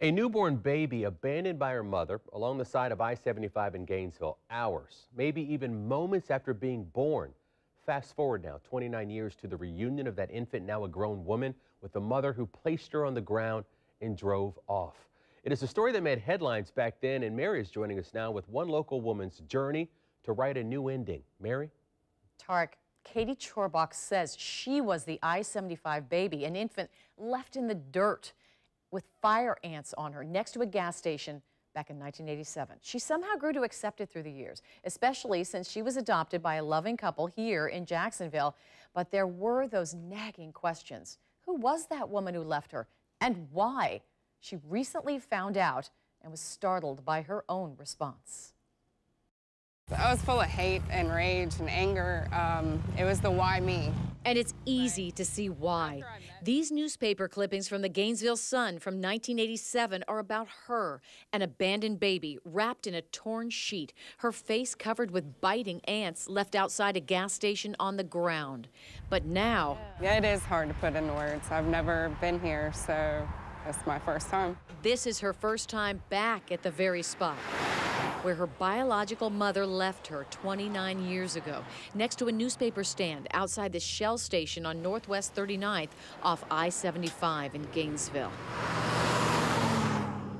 A newborn baby abandoned by her mother along the side of I-75 in Gainesville, hours, maybe even moments after being born. Fast forward now 29 years to the reunion of that infant, now a grown woman, with the mother who placed her on the ground and drove off. It is a story that made headlines back then, and Mary is joining us now with one local woman's journey to write a new ending. Mary? Tarek, Katie Chorbach says she was the I-75 baby, an infant left in the dirt with fire ants on her next to a gas station back in 1987. She somehow grew to accept it through the years, especially since she was adopted by a loving couple here in Jacksonville. But there were those nagging questions. Who was that woman who left her, and why? She recently found out and was startled by her own response. I was full of hate and rage and anger. It was the why me. And it's easy to see why. These newspaper clippings from the Gainesville Sun from 1987 are about her, an abandoned baby wrapped in a torn sheet, her face covered with biting ants left outside a gas station on the ground. But now... Yeah, it is hard to put into words. I've never been here, so it's my first time. This is her first time back at the very spot where her biological mother left her 29 years ago, next to a newspaper stand outside the Shell station on Northwest 39th off I-75 in Gainesville.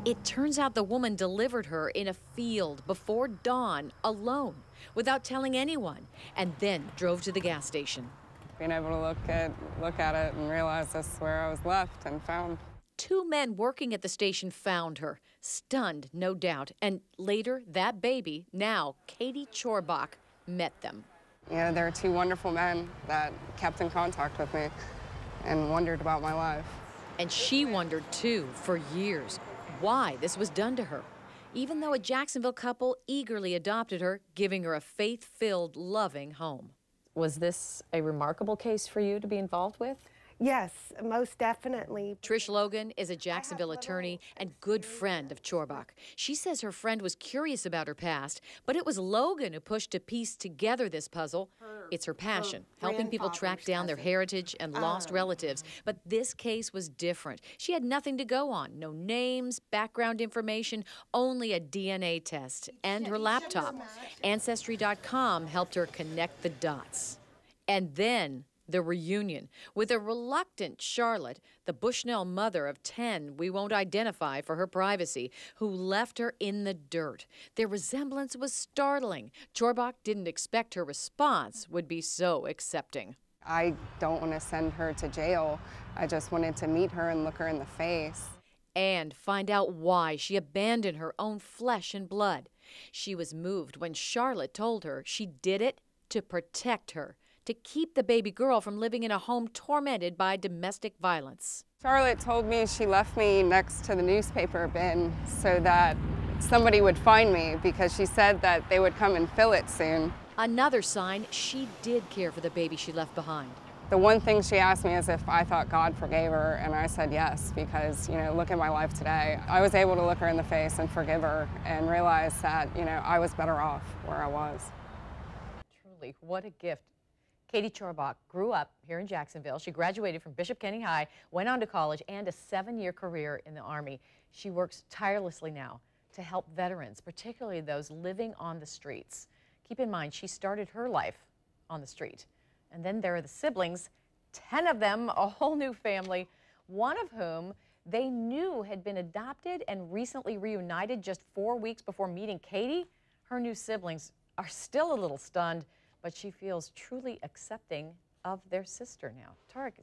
It turns out the woman delivered her in a field before dawn, alone, without telling anyone, and then drove to the gas station. Being able to look at it and realize this is where I was left and found. Two men working at the station found her, stunned, no doubt, and later that baby, now Katie Chorbach, met them. Yeah, there were two wonderful men that kept in contact with me and wondered about my life. And she wondered, too, for years, why this was done to her, even though a Jacksonville couple eagerly adopted her, giving her a faith-filled, loving home. Was this a remarkable case for you to be involved with? Yes, most definitely. Trish Logan is a Jacksonville attorney and good friend of Chorbach. She says her friend was curious about her past, but it was Logan who pushed to piece together this puzzle. It's her passion, helping people track down their heritage and lost relatives. But this case was different. She had nothing to go on, no names, background information, only a DNA test and her laptop. Ancestry.com helped her connect the dots. And then the reunion with a reluctant Charlotte, the Bushnell mother of 10 we won't identify for her privacy, who left her in the dirt. Their resemblance was startling. Chorbach didn't expect her response would be so accepting. I don't want to send her to jail. I just wanted to meet her and look her in the face. And find out why she abandoned her own flesh and blood. She was moved when Charlotte told her she did it to protect her, to keep the baby girl from living in a home tormented by domestic violence. Charlotte told me she left me next to the newspaper bin so that somebody would find me, because she said that they would come and fill it soon. Another sign she did care for the baby she left behind. The one thing she asked me is if I thought God forgave her, and I said yes, because, look at my life today. I was able to look her in the face and forgive her and realize that, I was better off where I was. Truly, what a gift. Katie Chorbach grew up here in Jacksonville. She graduated from Bishop Kenny High, went on to college, and a 7-year career in the Army. She works tirelessly now to help veterans, particularly those living on the streets. Keep in mind, she started her life on the street. And then there are the siblings, 10 of them, a whole new family, one of whom they knew had been adopted and recently reunited just 4 weeks before meeting Katie. Her new siblings are still a little stunned, but she feels truly accepting of their sister now. Tarek,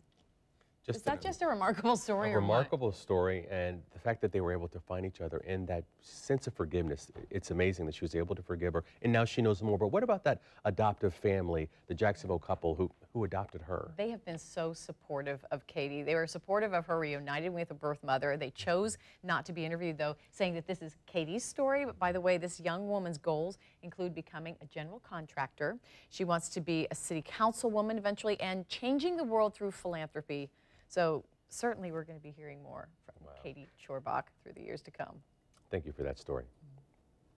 is that just a remarkable story? A remarkable story, and the fact that they were able to find each other in that sense of forgiveness. It's amazing that she was able to forgive her, and now she knows more. But what about that adoptive family, the Jacksonville couple who adopted her? They have been so supportive of Katie. They were supportive of her reuniting with her birth mother. They chose not to be interviewed, though, saying that this is Katie's story. But by the way, this young woman's goals include becoming a general contractor. She wants to be a city councilwoman eventually and changing the world through philanthropy. So certainly we're going to be hearing more from Katie Chorbach through the years to come. Thank you for that story.